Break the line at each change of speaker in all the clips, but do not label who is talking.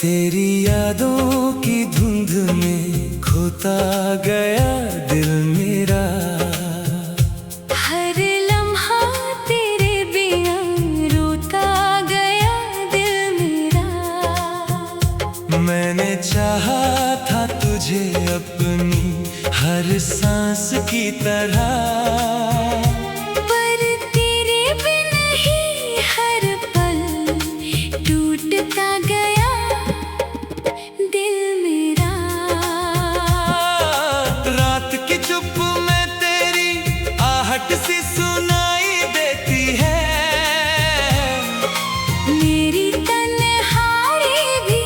तेरी यादों की धुंध में खोता गया दिल मेरा।
हर लम्हा तेरे बिना रोता गया दिल मेरा।
मैंने चाहा था तुझे अपनी हर सांस की तरह,
पर तेरे बिन ही हर पल टूटता गया दिल मेरा।
रात की चुप में तेरी आहट सी सुनाई देती है।
मेरी तन्हाई भी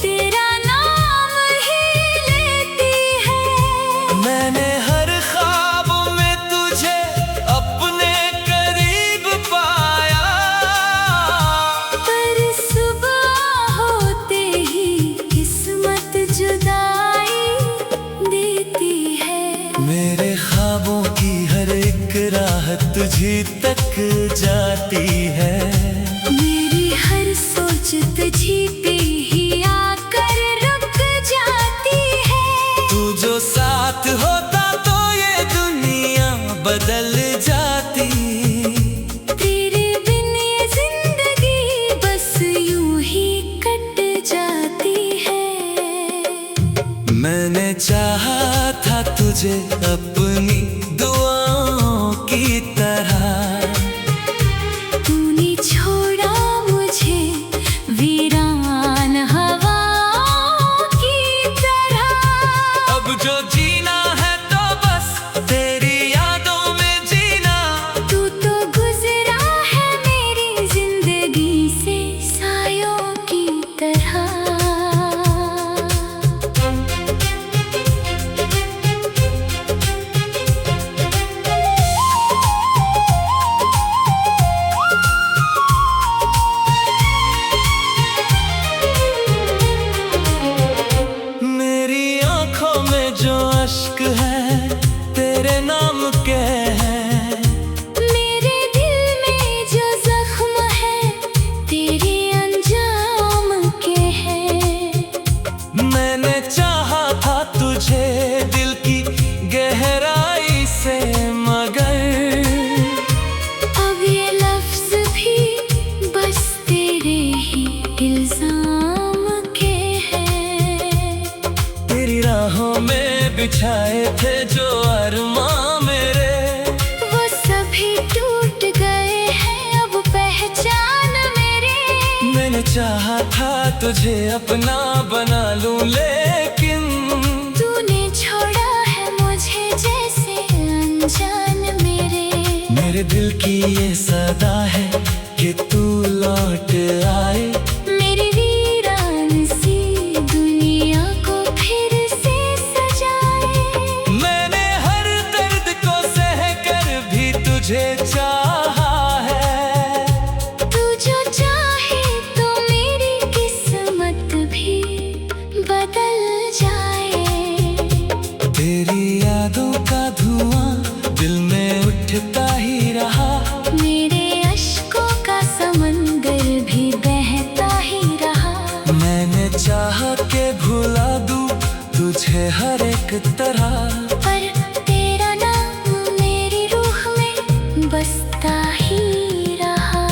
तेरा नाम ही लेती है।
मैंने हर ख्वाबों में तुझे अपने करीब पाया,
पर सुबह होते ही किस्मत जुदाई देती है।
मेरे ख्वाबों की हर एक राह तुझी तक जाती है।
मेरी हर सोच तुझी पे ही आकर रुक जाती है।
तू जो साथ होता तो ये दुनिया बदल जाती।
तेरे बिन ये जिंदगी बस यूं ही कट जाती है।
मैंने चाहा था तुझे अपनी दुआओं की तरह,
तूने छोड़ा मुझे वीरान हवाओं की तरह।
अब जो जीना है तो बस तेरी यादों में जीना।
तू तो गुजरा है मेरी जिंदगी से सायों की तरह।
मेरी आंखों में जो अश्क है तेरे नाम के हैं।
मेरे दिल में जो जख्म है तेरे अंजाम के हैं।
मैंने चाहा था तुझे दिल की गहराई से, मगर
अब ये लफ्ज भी बस तेरे ही इल्जाम के हैं।
तेरी राहों में बिछाए थे जो अरमां मेरे,
वो सभी टूट गए हैं अब पहचान मेरे।
मैंने चाहा था तुझे अपना बना लूं, लेकिन
तूने छोड़ा है मुझे जैसे अनजान
मेरे दिल की ये सदा है कि तू लौट आए।
मेरी वीरान सी दुनिया को फिर से सजाए।
मैंने हर दर्द को सह कर भी तुझे चाहा है।
तू जो चाहे तो मेरी किस्मत भी बदल जाए।
तेरी यादों का धुआं दिल में उठता ही रहा,
मेरे अश्कों का समंदर भी बहता ही रहा।
मैंने चाहा के भुला दूं तुझे हर एक तरह,
पर तेरा नाम मेरी रूह में बसता ही रहा।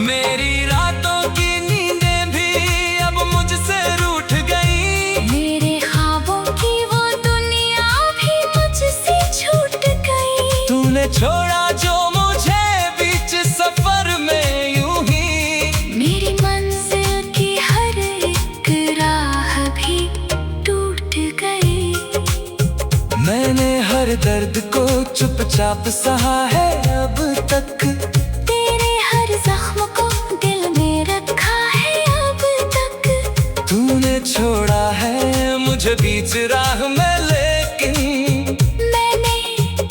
मेरी रातों की नींदें भी अब मुझसे रूठ गई।
मेरे ख्वाबों की वो दुनिया भी मुझसे छूट गई।
तूने छोड़ा जो मुझे बीच सफर में यूं ही,
मेरी मंजिल की हर एक राह भी टूट गई।
मैंने हर दर्द को चुपचाप सहा है अब तक।
तेरे हर जख्म को दिल में रखा है अब तक।
तूने छोड़ा है मुझे बीच राह में, लेकिन
मैंने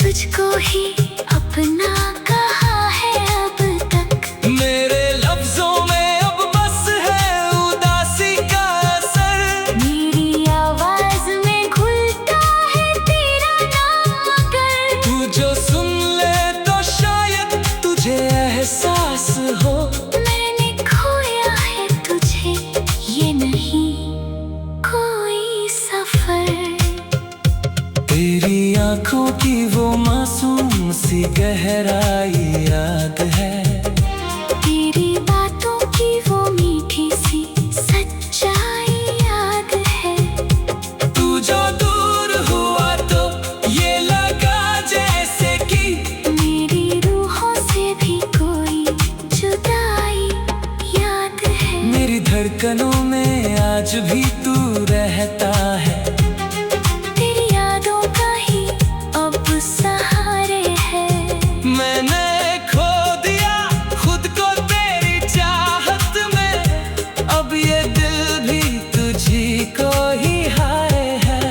तुझको ही अपना कहा है अब तक।
मेरे लफ्जों में अब बस है उदासी का असर।
मेरी आवाज में घुलता है तेरा नाम, मगर
तू जो सुन ले तो शायद गहराई याद है।
तेरी बातों की वो मीठी सी सच्चाई याद है।
तू जो दूर हुआ तो ये लगा जैसे कि
मेरी रूहों से भी कोई जुदाई याद है।
मेरी धड़कनों में आज भी तू रहता है।
तेरी यादों का ही अब सहारे है।
मैंने खो दिया खुद को तेरी चाहत में, अब ये दिल भी तुझी को ही हाय है।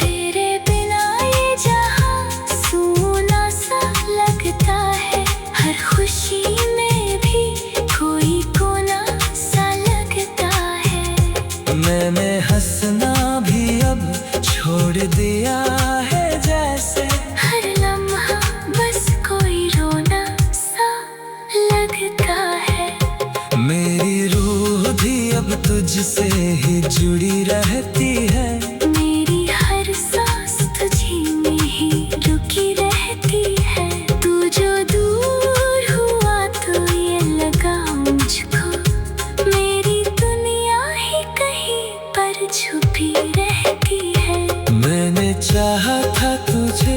तेरे बिना ये जहां सूना सा लगता है। हर खुशी में भी कोई कोना सा लगता है।
मैंने हंसना भी अब छोड़ दिया है जैसे।
हर लम्हा बस कोई रोना सा लगता है।
मेरी रूह भी अब तुझसे ही जुड़ी रहती है।
मेरी हर सांस तुझी में ही रुकी रहती है। तू जो दूर हुआ तो ये लगा मुझको मेरी दुनिया ही कहीं पर छुपी रहती है।
मैंने चाहा था तुझे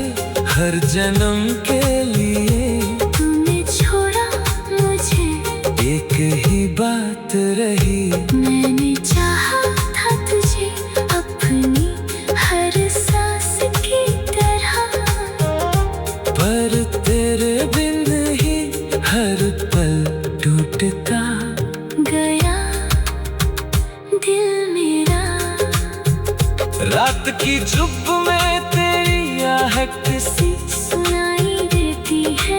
हर जन्म के लिए,
तूने छोड़ा मुझे।
एक ही बात रही।
मैंने चाहा था तुझे अपनी हर सांस की तरह,
पर तेरे बिन ही हर पल टूटता
गया दिल मेरा।
रात की चुप में तेरी आहट सी
सुनाई देती है।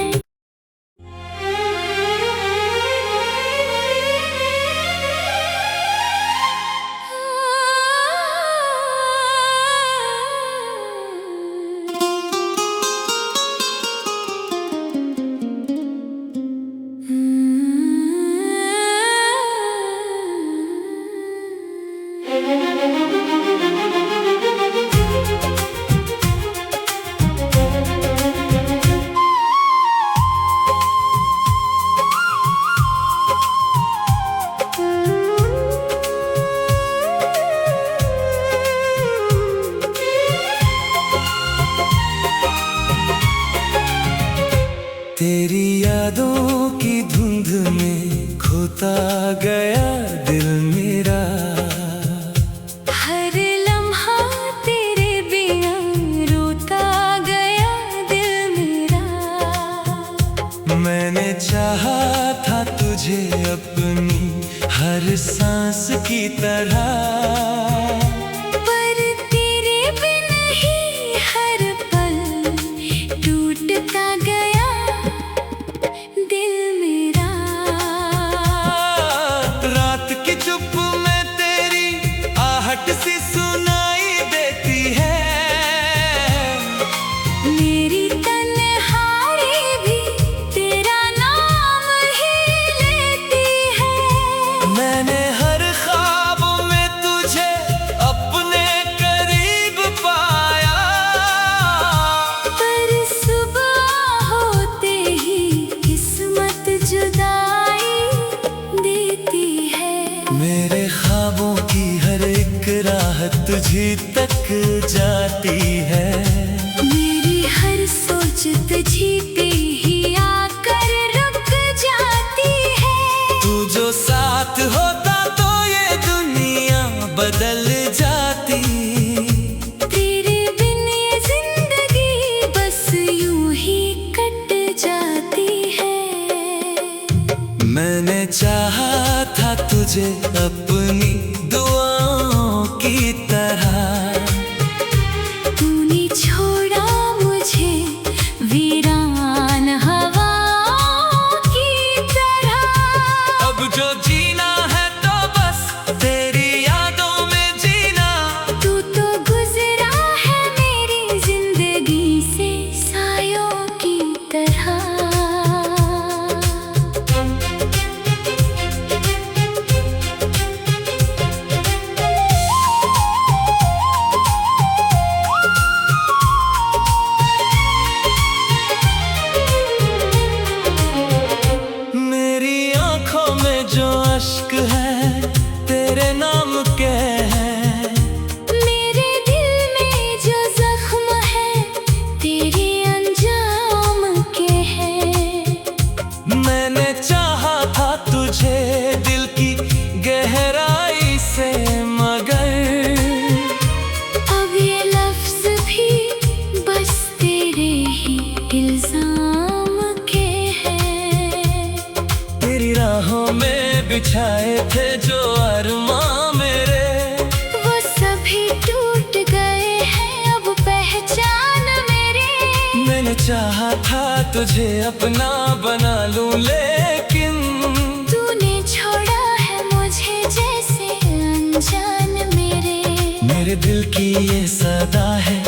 तेरी यादों की धुंध में खोता गया दिल मेरा।
हर लम्हा तेरे बिना रोता गया दिल मेरा।
मैंने चाहा था तुझे अपनी हर सांस की तरह,
पर तेरे बिन ही हर पल टूटता गया दिल मेरा।
रात की चुप में तेरी आहट सी सुनाई देती है।
मेरी तन्हाई भी तेरा नाम ही लेती है।
मैंने हर ख्वाब में तुझे अपने करीब पाया,
पर सुबह होते ही किस्मत जुदाई देती है।
मेरे ख्वाबों की हर एक राह तुझी तक जाती है।
मेरी हर सोच तुझी पे ही आकर रुक जाती है।
तू जो साथ होता तो ये दुनिया बदल जाती।
तेरे बिन ये जिंदगी बस यूं ही कट जाती है।
मैंने चाहा था तुझे अपनी दुआओं की तरह,
तूने छोड़ा मुझे वीरान हवाओं की तरह।
अब जो जीना है तो बस तेरी यादों में जीना।
तू तो गुजरा है मेरी जिंदगी से सायों की तरह।
बिछाए थे जो अरमां मेरे,
वो सभी टूट गए हैं अब पहचान मेरे।
मैंने चाहा था तुझे अपना बना लूं, लेकिन
तूने छोड़ा है मुझे जैसे अनजान मेरे
दिल की ये सदा है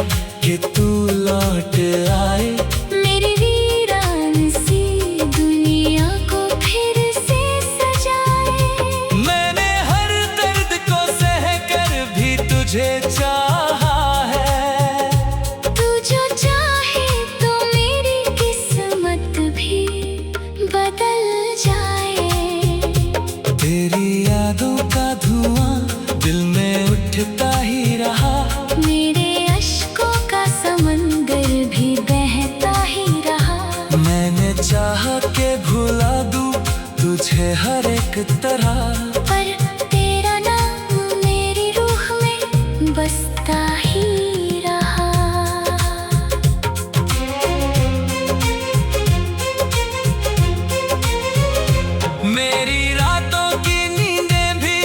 कि तू लौट आए,
मेरी वीरान सी दुनिया को फिर से सजाए।
मैंने हर दर्द को सह कर भी तुझे चाहा है,
तू जो चाहे तो मेरी किस्मत भी बदल जाए।
तेरी यादों का धुआं दिल में उठता ही रहा,
मेरे अश्कों का समंदर भी बहता ही रहा।
मैंने चाहा के भुला दूं तुझे हर एक तरह,
पर तेरा नाम मेरी रूह में बसता ही रहा।
मेरी रातों की नींदें भी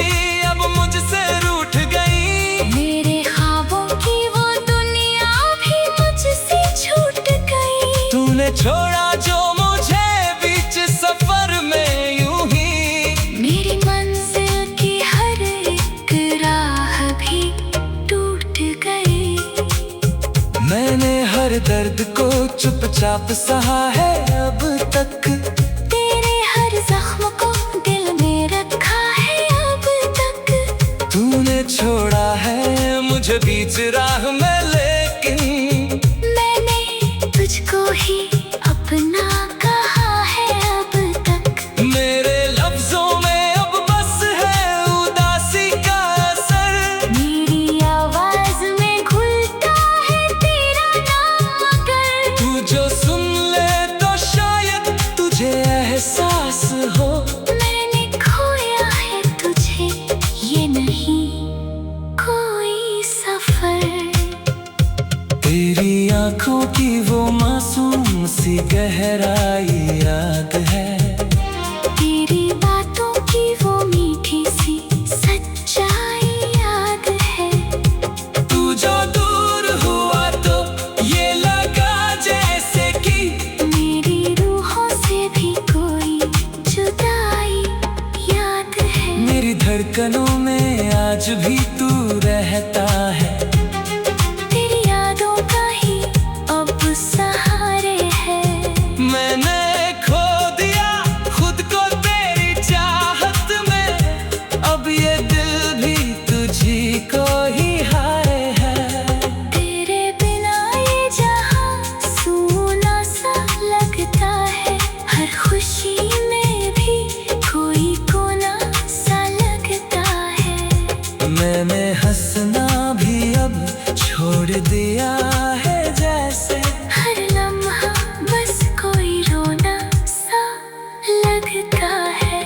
अब मुझसे रूठ गई,
मेरे ख्वाबों की वो दुनिया भी मुझसे छूट गई।
तूने छोड़ा जो मुझे बीच सफर में यूं ही,
मेरी मंजिल की हर एक राह भी टूट गई।
मैंने हर दर्द को चुपचाप सहा है अब तक,
तेरे हर जख्म को दिल में रखा है अब तक।
तूने छोड़ा है मुझे बीच राह में, लेकिन
मैंने तुझको ही अपना कहा है अब तक।
मेरे लफ्जों में अब बस है उदासी का असर,
मेरी आवाज में घुलता है तेरा नाम मगर।
तू जो सुन ले तो शायद तुझे एहसास हो,
मैंने खोया है तुझे ये नहीं कोई सफर।
तेरी आंखों की वो मासूम सी गहराई याद है,
तेरी बातों की वो मीठी सी सच्चाई याद है।
तू जो दूर हुआ तो ये लगा जैसे कि
मेरी रूहों से भी कोई जुदाई याद है।
मेरी धड़कनों में आज भी तू रहता है,
तेरी यादों का ही अब सहारे है।
मैंने खो दिया खुद को तेरी चाहत में, अब ये दिल भी तुझी को ही हाय है।
तेरे बिना ये जहां सूना सा लगता है, हर खुशी में भी कोई कोना सा लगता है।
मैंने हंसना भी अब छोड़ दिया है, जैसे
हर लम्हा बस कोई रोना सा लगता है।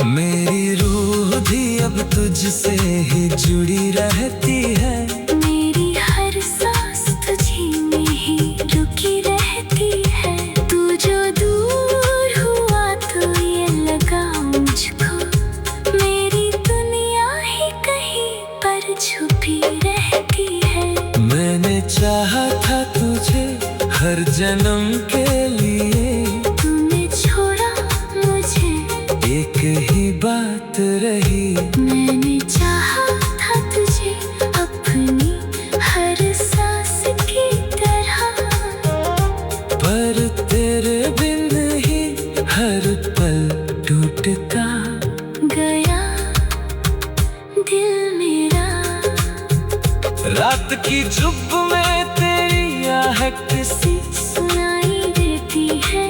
मेरी रूह भी अब तुझसे ही जुड़ी रहती है,
मेरी हर सांस तुझी में ही रुकी रहती है। तू जो दूर हुआ तो ये लगा मुझको, मेरी दुनिया ही कहीं पर छुपी रहती है।
मैंने चाहा था तुझे हर जन्म के लिए,
तूने छोड़ा मुझे,
एक ही बात रही,
मैंने चाहा था तुझे अपनी हर सांस की तरह।
पर तेरे बिन ही हर पल टूटता
गया दिल मेरा।
रात की चुप में तेरी आहट सी
सुनाई देती है।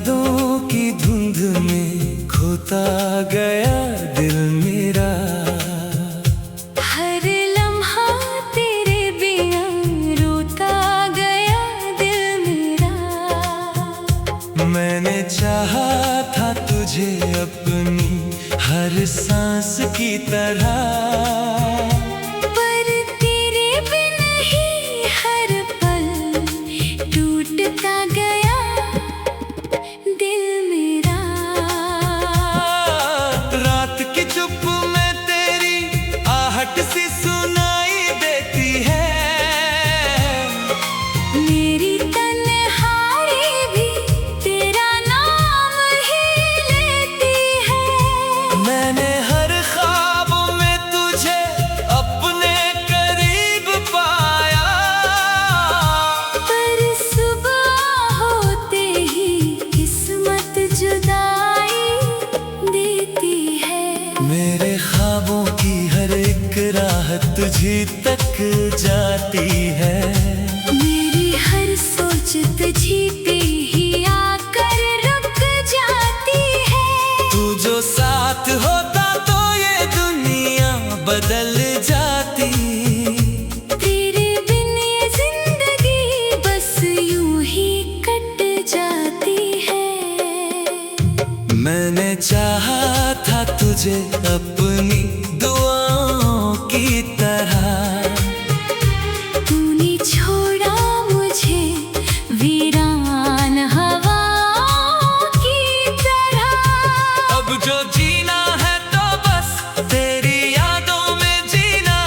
यादों की धुंध में खोता गया दिल मेरा।
हर लम्हा तेरे बिना रोता गया दिल मेरा।
मैंने चाहा था तुझे अपनी हर सांस की तरह,
पर तेरे बिन ही हर पल टूटता गया दिल मेरा।
रात की चुप में तेरी आहट सी सुनाई देती है।
मेरी तन्हाई भी तेरा नाम ही लेती है।
मैंने हर ख्वाब में तुझे अपने करीब पाया,
पर सुबह होते ही किस्मत जुदाई देती है।
मेरे ख्वाबों की हर एक राह तुझी तक जाती है।
मेरी हर सोच तुझी पे ही आकर रुक जाती है।
तू जो साथ होता तो ये दुनिया बदल जाती।
तेरे बिन ये जिंदगी बस यूं ही कट जाती है।
मैंने चाहा था तुझे अपनी दुआओं की तरह,
तूने छोड़ा मुझे वीरान हवाओं की तरह।
अब जो जीना है तो बस तेरी यादों में जीना।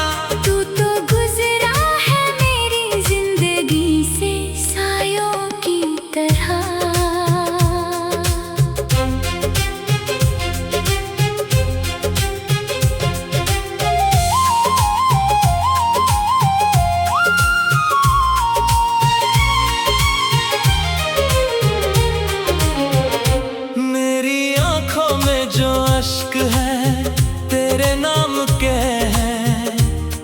तू तो गुजरा है मेरी जिंदगी से सायों की तरह।
मेरी आंखों में जो अश्क है तेरे नाम के हैं।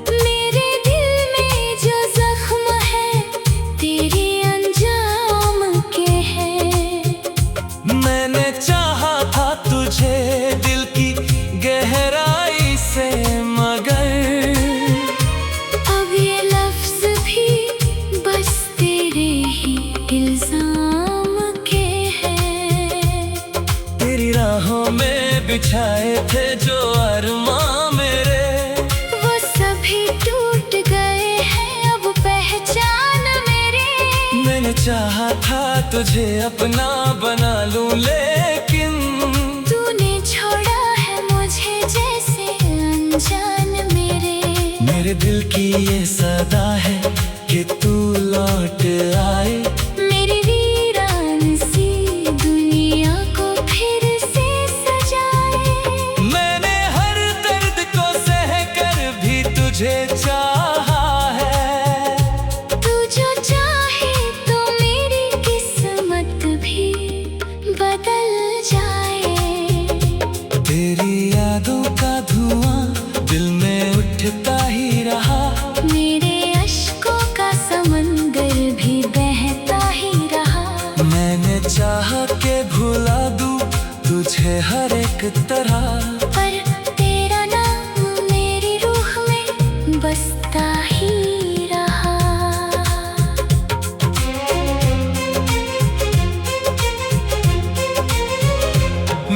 मेरे दिल में जो जख्म है तेरे अंजाम के हैं।
मैंने चाहा था तुझे दिल की गहराई से, मगर
अब ये लफ्ज भी बस तेरे ही इल्जाम के हैं।
तेरी राहों में बिछाए थे जो अरमां मेरे,
वो सभी टूट गए हैं अब पहचान मेरी।
मैंने चाहा था तुझे अपना बना लूं लेकिन
तूने छोड़ा है मुझे जैसे अनजान
मेरे दिल की ये सदा है कि तू लौट आए।
मेरी वीरान सी दुनिया को फिर से सजाए।
मैंने हर दर्द को सह कर भी तुझे चाहा है।
तू जो चाहे तो मेरी किस्मत भी बदल जाए।
तेरी यादों का धुआं दिल में उठता ही रहा।
मेरे अश्कों का समंदर भी बहता ही रहा।
मैंने चाहा के भुला दूं तुझे हर एक तरह,
पर तेरा नाम मेरी रूह में बसता ही रहा।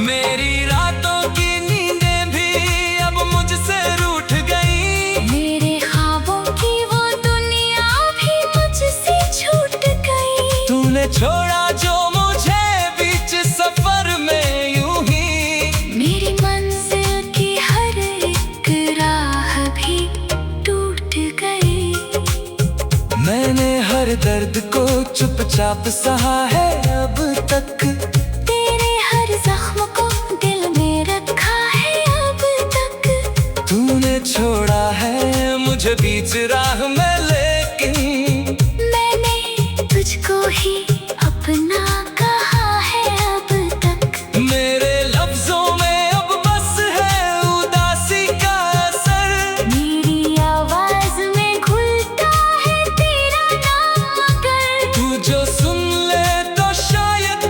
मेरी रातों की नींदें भी अब मुझसे रूठ गई।
मेरे ख्वाबों की वो दुनिया भी मुझसे छूट गई।
तूने छोड़ा जो मुझे बीच सफर में यूं ही।
मेरी मंजिल की हर एक राह भी टूट गई।
मैंने हर दर्द को चुपचाप सहा है अब तक।
तेरे हर जख्म को दिल में रखा है अब तक।
तूने छोड़ा है मुझे बीच राह में लेकिन
मैंने तुझको ही अपना कहा है अब तक।
मेरे लफ्जों में अब बस है उदासी का असर।
मेरी आवाज में घुलता है तेरा नाम अगर।
तू जो सुन ले तो शायद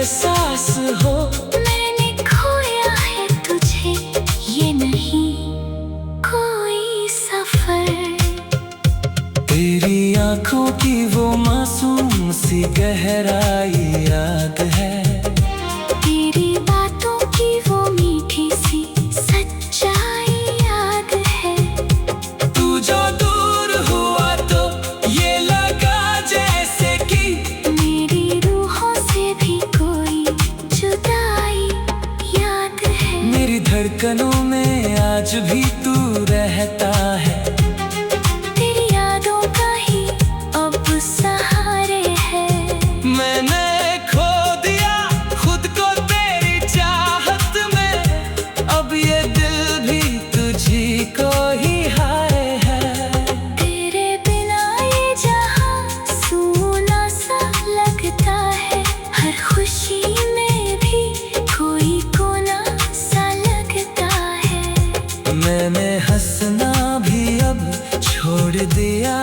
एहसास हो।
मैंने खोया है तुझे, ये नहीं कोई सफर।
तेरी आंखों की वो मासूम सी गहराई याद है।
तेरी बातों की वो मीठी सी सच्चाई याद है।
तू जो दूर हुआ तो ये लगा जैसे कि
मेरी रूहों से भी कोई जुदाई याद है।
मेरी धड़कनों में आज भी तू रहता है।
तेरी यादों का ही अब सहारे है।
मैंने खो दिया खुद को तेरी चाहत में, अब ये दिल भी तुझी को ही हाय है।
तेरे बिना ये जहां सूना सा लगता है। हर खुशी में भी कोई कोना सा लगता है।
मैंने हंसना भी अब छोड़ दिया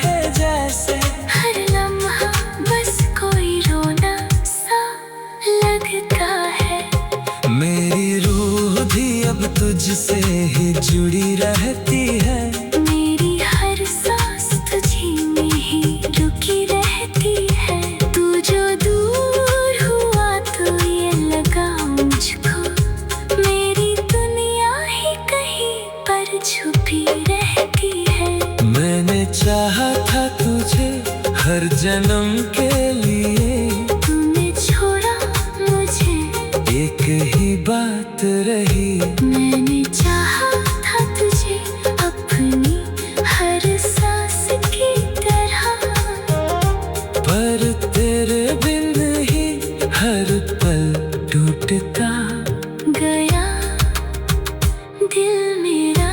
है जैसे।
हर लम्हा बस कोई रोना सा लगता है।
मेरी रूह भी अब तुझसे ही जुड़ी रहती है।
मेरी हर सांस तुझी में ही रुकी रहती है। तू जो दूर हुआ तो ये लगा मुझको मेरी दुनिया ही कहीं पर छुपी रहती है।
मैंने चाहा था तुझे हर जन्म के लिए,
तूने छोड़ा मुझे।
एक ही बात रही।
मैंने चाहा था तुझे अपनी हर सांस की तरह।
पर तेरे बिन ही हर पल टूटता
गया दिल मेरा।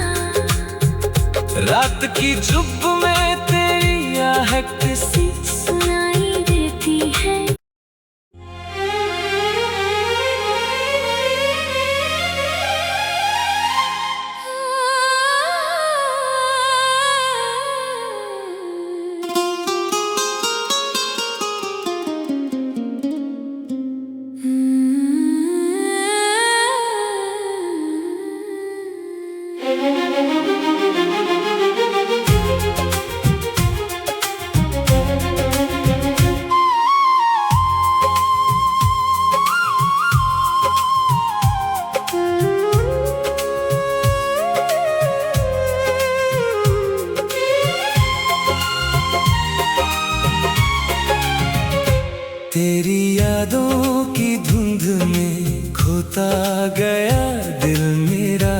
रात की चुप में तेरी आहट सी
सुनाई देती है।
तेरी यादों की धुंध में खोता गया दिल मेरा।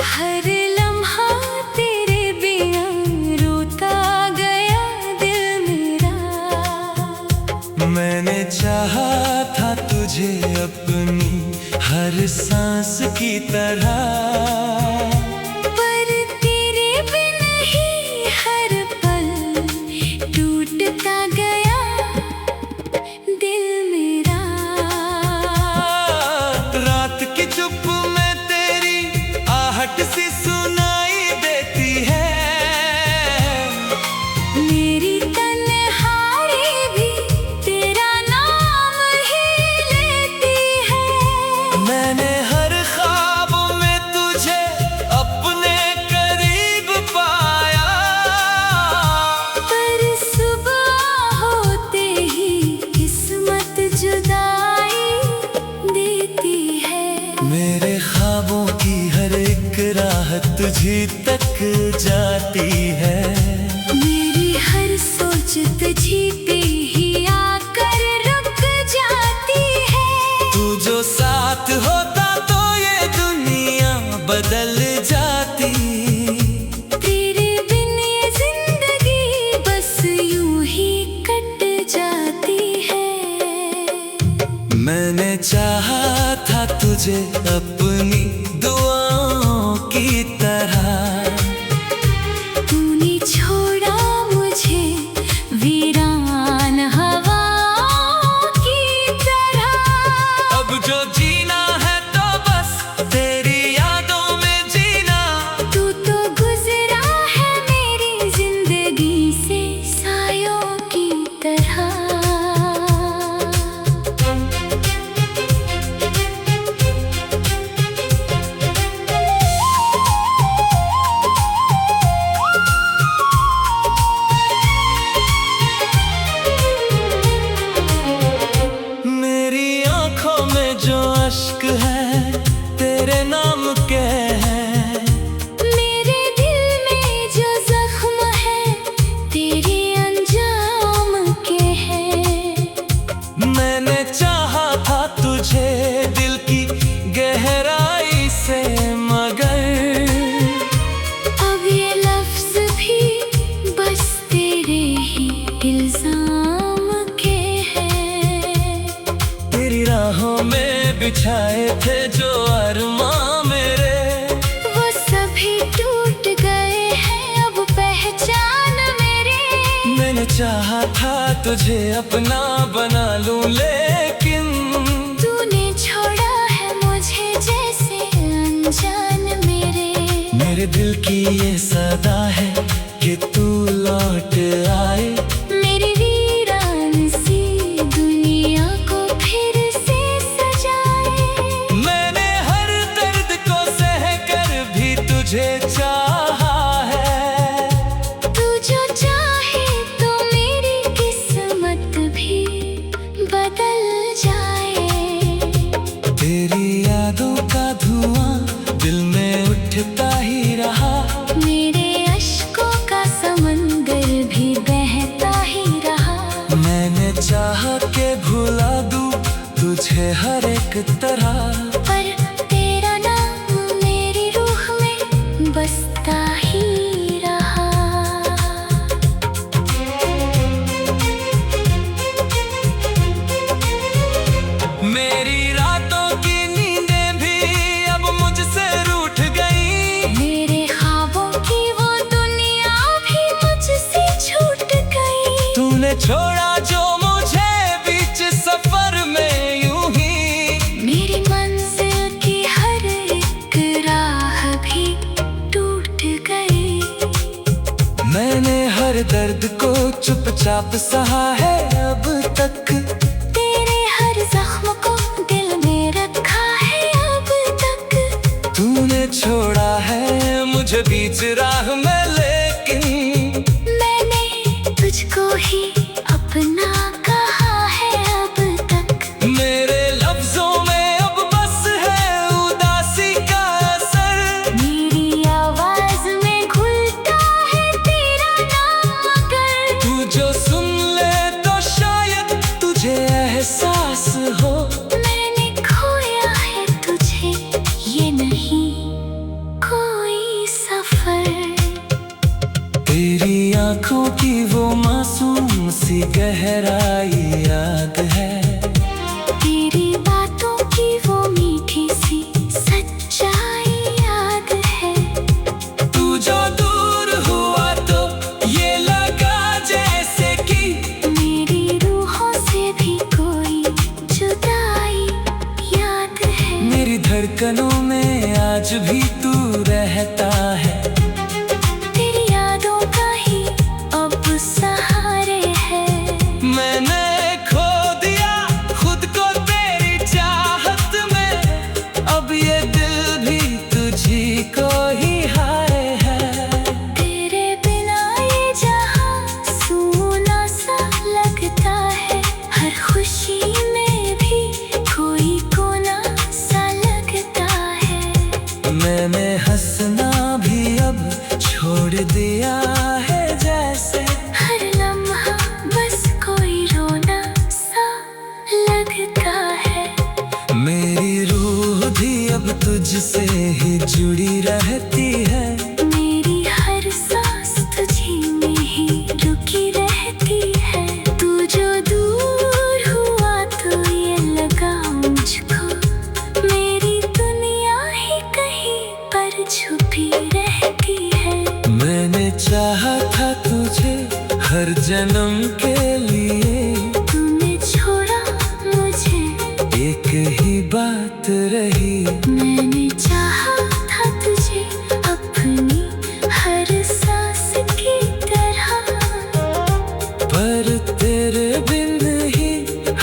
हर लम्हा तेरे बिना रोता गया दिल मेरा।
मैंने चाहा था तुझे अपनी हर सांस की तरह।
पर तेरे बिन ही हर पल टूटता गया दिल मेरा।
रात की चुप में तेरी आहट सी सुनाई देती है।
मेरी तन्हाई भी तेरा नाम ही लेती है।
मैंने हर ख्वाब में तुझे अपने करीब पाया।
पर सुबह होते ही किस्मत जुदाई देती है।
मेरे ख्वाबों की हर एक राह तुझी तक जाती है।
मेरी हर सोच तुझी पे ही आकर रुक जाती है।
तू जो साथ होता तो ये दुनिया बदल जाती।
तेरे बिन ये जिंदगी बस यूं ही कट जाती है।
मैंने चाहा था तुझे अपनी दुआओं की तरह।
तूने छोड़ा मुझे वीरान हवाओं की तरह।
अब जो जीना है तो बस तेरी यादों में जीना।
तू तो गुजरा है मेरी जिंदगी से सायों की तरह।
मैंने चाहा था तुझे दिल की गहराई से, मगर
अब ये लफ्ज भी बस तेरे ही इल्जाम के हैं।
तेरी राहों में बिछाए थे जो अरमां मेरे,
वो सभी टूट गए हैं अब पहचान मेरी।
मैंने चाहा था तुझे अपना बना लूं, लेकिन
तूने छोड़ा है मुझे जैसे अनजान
मेरे दिल की ये सदा है कि तू लौट आए।
मेरी वीरान सी दुनिया को फिर से सजाए।
मैंने हर दर्द को सह कर भी तुझे चाहा है।
तू जो चाहे तो मेरी किस्मत भी बदल जाए।
तेरी यादों का धुआं दिल में उठता ही रहा,
मेरे अश्कों का समंदर भी बहता ही रहा।
मैंने चाहा के भुला दूं तुझे हर एक तरह,
पर तेरा नाम मेरी रूह में बसता ही रहा।
मेरी रातों की नींदें भी अब मुझसे रूठ गई,
मेरे ख्वाबों की वो दुनिया भी मुझसे छूट गई।
तूने छोड़ा जो मुझे बीच सफर में यूं ही,
मेरी मंजिल की हर एक राह भी टूट गई।
मैंने हर दर्द को चुपचाप सहा है अब तक,
तेरे हर जख्म को दिल में रखा है अब तक।
तूने छोड़ा है मुझे बीच राह में, लेकिन
मैंने तुझको ही अपना कहा है अब तक।
मेरे लफ्जों में अब बस है उदासी का असर,
मेरी आवाज में घुलता है तेरा नाम मगर।
तू जो सुन ले तो शायद तुझे एहसास हो,
मैंने खोया है तुझे ये नहीं कोई सफर।
तेरी आंखों की वो मासूम सी गहराई याद है,
तेरी बातों की वो मीठी सी सच्चाई याद है।
तू जो दूर हुआ तो ये लगा जैसे कि
मेरी रूहों से भी कोई जुदाई याद है।
मेरी धड़कनों में आज भी तू रहता है,
तेरी यादों का ही अब सहारे है।
मैंने खो दिया खुद को तेरी चाहत में, अब ये दिल भी तुझी को ही हाय है।
तेरे बिना ये जहां सूना सा लगता है, हर खुशी में भी कोई कोना सा लगता है।
मैंने हंसना भी अब छोड़ दिया है, जैसे
हर लम्हा बस कोई रोना सा लगता है।
मेरी रूह भी अब तुझसे ही जुड़ी रहती है,
मेरी हर सांस तुझी में ही रुकी रहती है। तू जो दूर हुआ तो ये लगा मुझको, मेरी दुनिया ही कहीं पर छुपी रहती है।
मैंने चाहा था तुझे हर जन्म के लिए,
तूने छोड़ा मुझे
एक ही बात रही,
मैंने चाहा था तुझे अपनी हर सांस की तरह।
पर तेरे बिन ही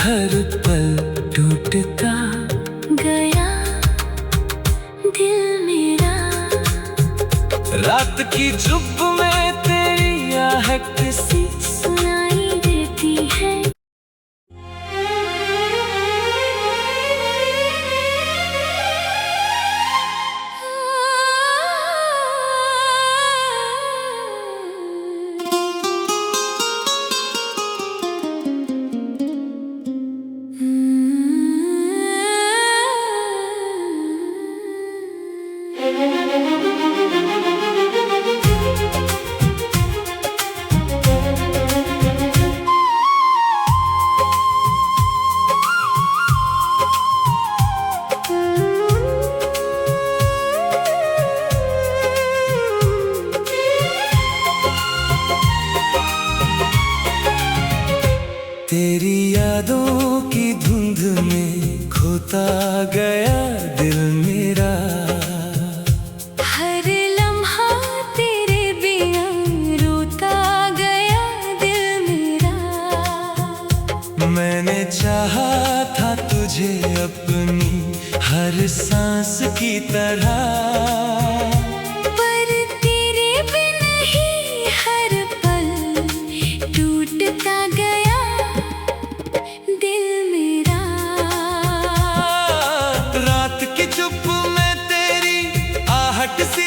हर पल टूटता
गया दिल मेरा।
रात की चुप में तेरी आहट सी
सुनाई देती है।
रोता गया दिल मेरा।
हर लम्हा तेरे बिना रोता गया दिल मेरा।
मैंने चाहा था तुझे अपनी हर सांस की तरह,
पर तेरे बिन ही हर पल टूटता गया दिल मेरा।
रात की चुप में तेरी आहट सी